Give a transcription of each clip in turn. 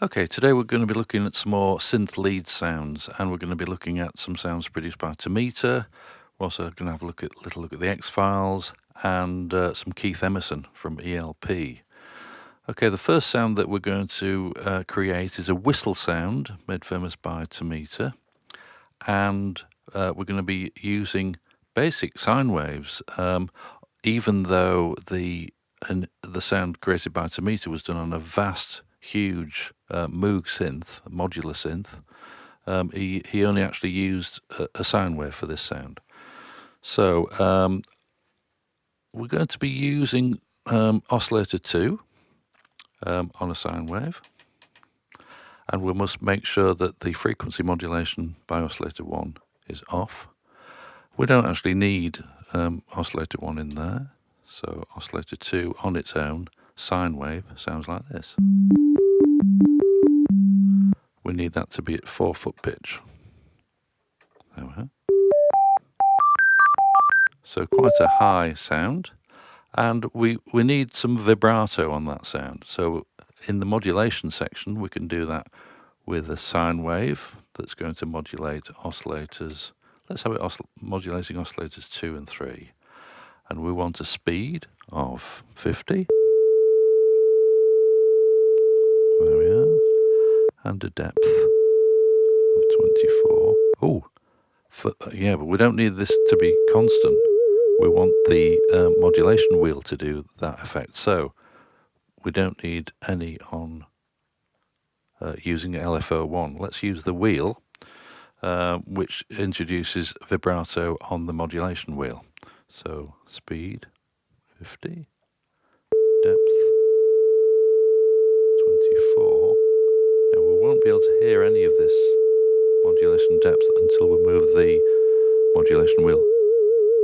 Okay, today we're going to be looking at some more synth lead sounds, and we're going to be looking at some sounds produced by Tomita. We're also going to have a little look at the X-Files and some Keith Emerson from ELP. Okay, the first sound that we're going to create is a whistle sound made famous by Tomita, and we're going to be using basic sine waves, even though the sound created by Tomita was done on a vast, huge Moog synth, a modular synth. He only actually used a sine wave for this sound. So we're going to be using oscillator 2 on a sine wave, and we must make sure that the frequency modulation by oscillator 1 is off. We don't actually need oscillator 1 in there, so oscillator 2 on its own, sine wave, sounds like this. We need that to be at 4-foot pitch. There we are. So quite a high sound, and we need some vibrato on that sound. So in the modulation section, we can do that with a sine wave that's going to modulate oscillators. Let's have it modulating oscillators 2 and 3. And we want a speed of 50. There we are. And a depth of 24. Oh, yeah, but we don't need this to be constant. We want the modulation wheel to do that effect. So we don't need any on using LFO1. Let's use the wheel, which introduces vibrato on the modulation wheel. So speed 50, depth 24. Now we won't be able to hear any of this modulation depth until we move the modulation wheel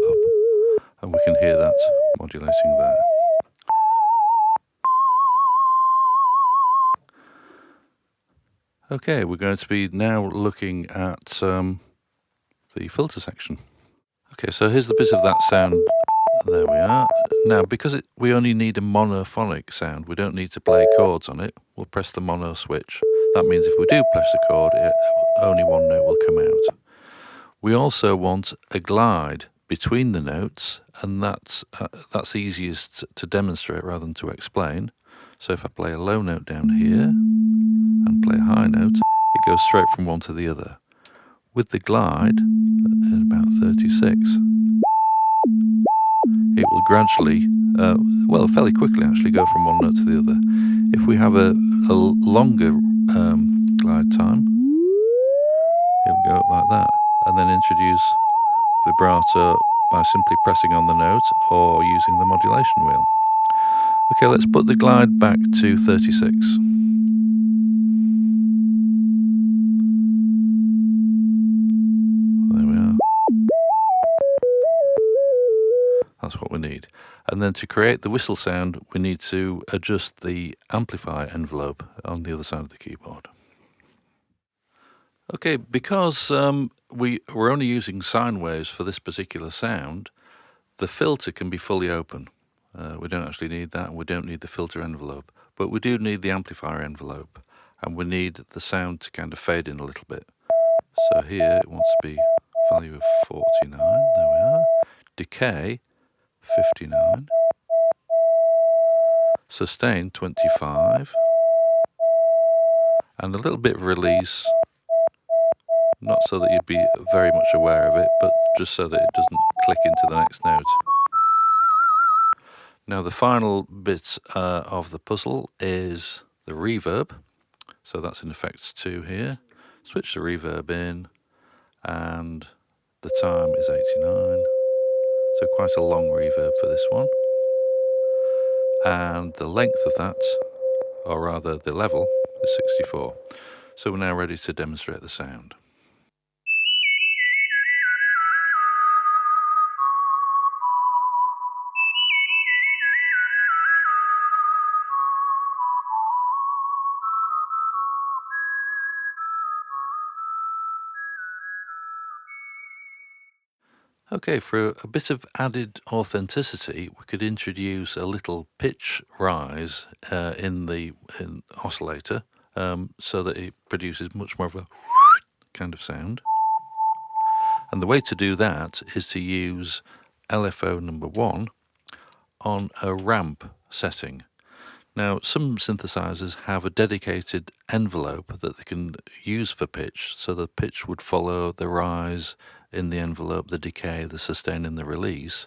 up, and we can hear that modulating there. Okay, we're going to be now looking at the filter section. Okay, so here's the bit of that sound. There we are. Now, because we only need a monophonic sound, we don't need to play chords on it. We'll press the mono switch. That means if we do press a chord, only one note will come out. We also want a glide between the notes, and that's easiest to demonstrate rather than to explain. So if I play a low note down here and play a high note, it goes straight from one to the other. With the glide, at about 36, it will gradually, fairly quickly actually, go from one note to the other. If we have a longer glide time, it will go up like that, and then introduce vibrato by simply pressing on the note or using the modulation wheel. Okay, let's put the glide back to 36. There we are. That's what we need. And then to create the whistle sound, we need to adjust the amplifier envelope on the other side of the keyboard. Okay, because we're only using sine waves for this particular sound, the filter can be fully open. We don't actually need that, we don't need the filter envelope, but we do need the amplifier envelope, and we need the sound to kind of fade in a little bit. So here it wants to be value of 49, there we are, decay 59, sustain 25, and a little bit of release, not so that you'd be very much aware of it, but just so that it doesn't click into the next note. Now the final bit of the puzzle is the reverb. So that's in effects 2 here. Switch the reverb in, and the time is 89. So quite a long reverb for this one. And the length of that, or rather the level, is 64. So we're now ready to demonstrate the sound. Okay, for a bit of added authenticity, we could introduce a little pitch rise in the oscillator so that it produces much more of a kind of sound. And the way to do that is to use LFO number 1 on a ramp setting. Now, some synthesizers have a dedicated envelope that they can use for pitch, so the pitch would follow the rise in the envelope, the decay, the sustain, and the release,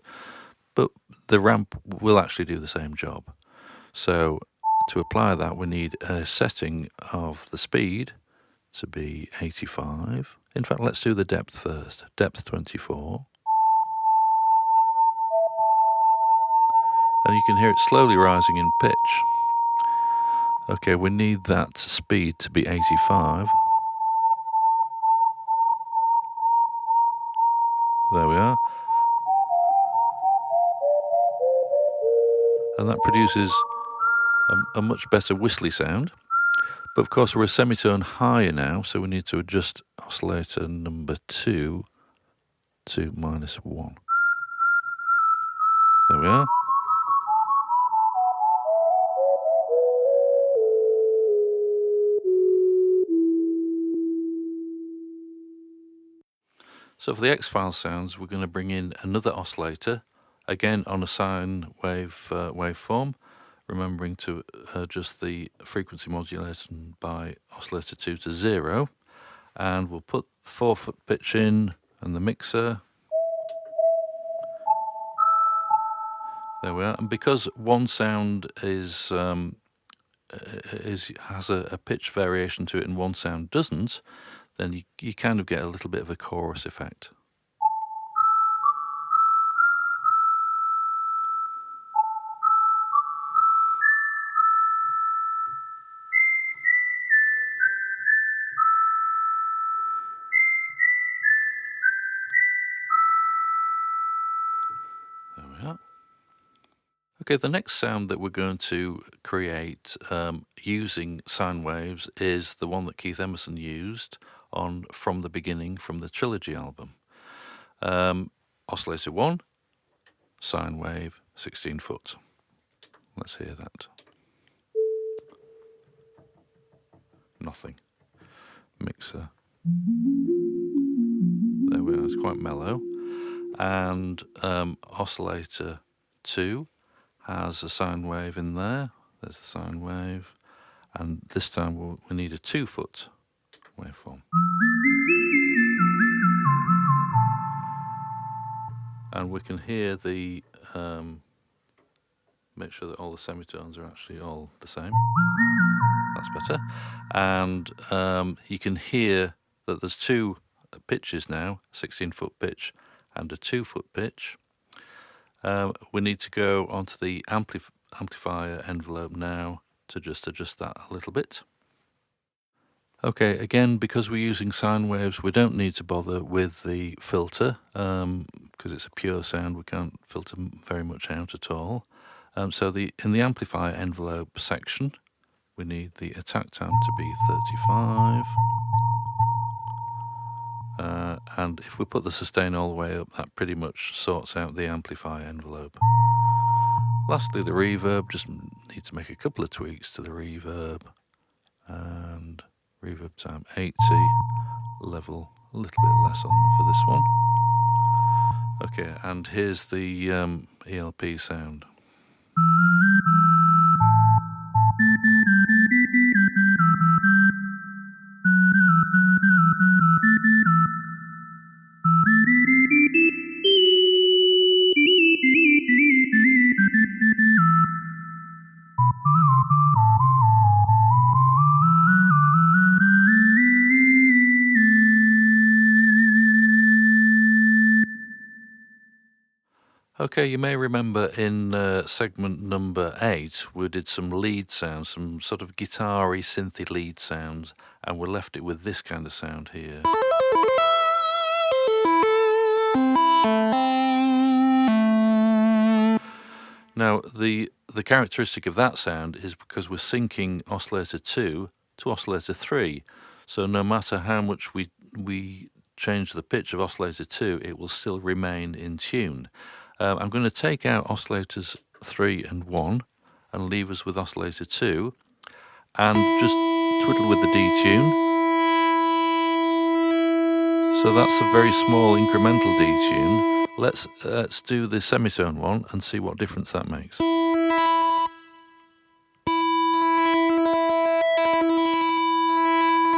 but the ramp will actually do the same job. So to apply that, we need a setting of the speed to be 85. In fact, let's do the depth first. Depth 24. And you can hear it slowly rising in pitch. Okay, we need that speed to be 85. There we are. And that produces a much better whistly sound. But of course, we're a semitone higher now, so we need to adjust oscillator number 2 to -1. There we are. So for the X-File sounds, we're going to bring in another oscillator, again on a sine wave waveform, remembering to adjust the frequency modulation by oscillator 2 to 0. And we'll put the 4-foot pitch in and the mixer. There we are. And because one sound has a pitch variation to it and one sound doesn't, then you kind of get a little bit of a chorus effect. There we are. Okay, the next sound that we're going to create using sine waves is the one that Keith Emerson used on From the Beginning from the Trilogy album. Oscillator 1, sine wave, 16 foot. Let's hear that. Nothing. Mixer. There we are, it's quite mellow. And oscillator 2 has a sine wave in there. There's the sine wave. And this time we need a 2-foot waveform. And we can hear the, make sure that all the semitones are actually all the same. That's better. And you can hear that there's 2 pitches now, 16-foot pitch and a 2-foot pitch. We need to go onto the amplifier envelope now to just adjust that a little bit. Okay, again, because we're using sine waves, we don't need to bother with the filter because it's a pure sound. We can't filter very much out at all. So in the amplifier envelope section, we need the attack time to be 35. And if we put the sustain all the way up, that pretty much sorts out the amplifier envelope. Lastly, the reverb, just need to make a couple of tweaks to the reverb. And reverb time 80, level a little bit less on for this one. Okay, and here's the ELP sound. Okay, you may remember in segment number 8 we did some lead sounds, some sort of guitar-y, synthy lead sounds, and we left it with this kind of sound here. Now, the characteristic of that sound is because we're syncing oscillator 2 to oscillator 3, so no matter how much we change the pitch of oscillator 2, it will still remain in tune. I'm going to take out oscillators 3 and 1 and leave us with oscillator 2 and just twiddle with the detune. So that's a very small incremental detune. Let's do the semitone one and see what difference that makes.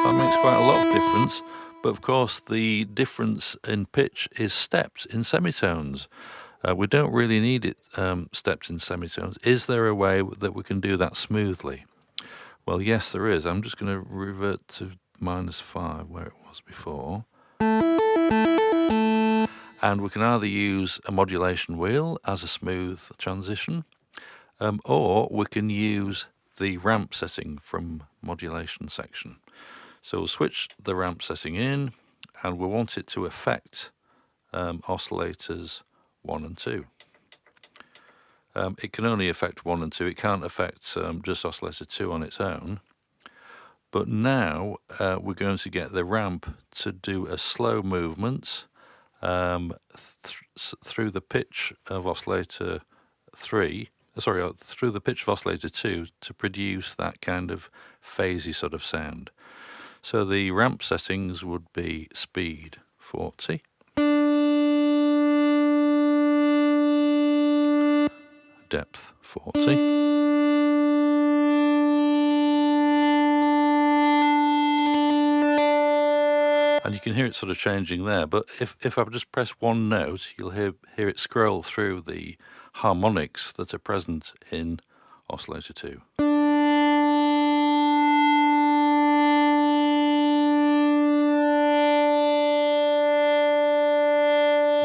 That makes quite a lot of difference, but of course the difference in pitch is stepped in semitones. We don't really need it stepped in semitones. Is there a way that we can do that smoothly? Well, yes, there is. I'm just going to revert to -5 where it was before. And we can either use a modulation wheel as a smooth transition, or we can use the ramp setting from modulation section. So we'll switch the ramp setting in, and we want it to affect oscillators 1 and 2. It can only affect 1 and 2. It can't affect just oscillator 2 on its own. But now we're going to get the ramp to do a slow movement through the pitch of oscillator 3. Through the pitch of oscillator 2 to produce that kind of phasey sort of sound. So the ramp settings would be speed 40, depth 40, and you can hear it sort of changing there, but if I just press one note, you'll hear it scroll through the harmonics that are present in oscillator 2.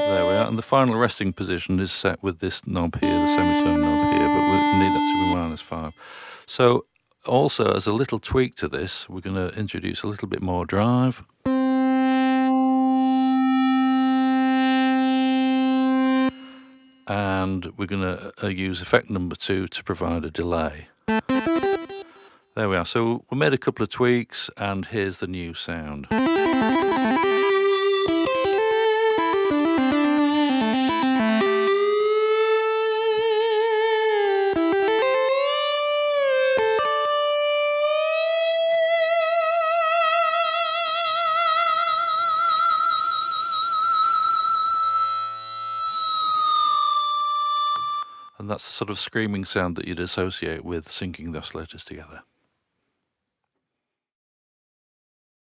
There we are, and the final resting position is set with this knob here, the semitone knob here, but we need that to be -5. So also, as a little tweak to this, we're going to introduce a little bit more drive. And we're going to use effect number 2 to provide a delay. There we are. So we made a couple of tweaks, and here's the new sound. And that's the sort of screaming sound that you'd associate with syncing the oscillators together.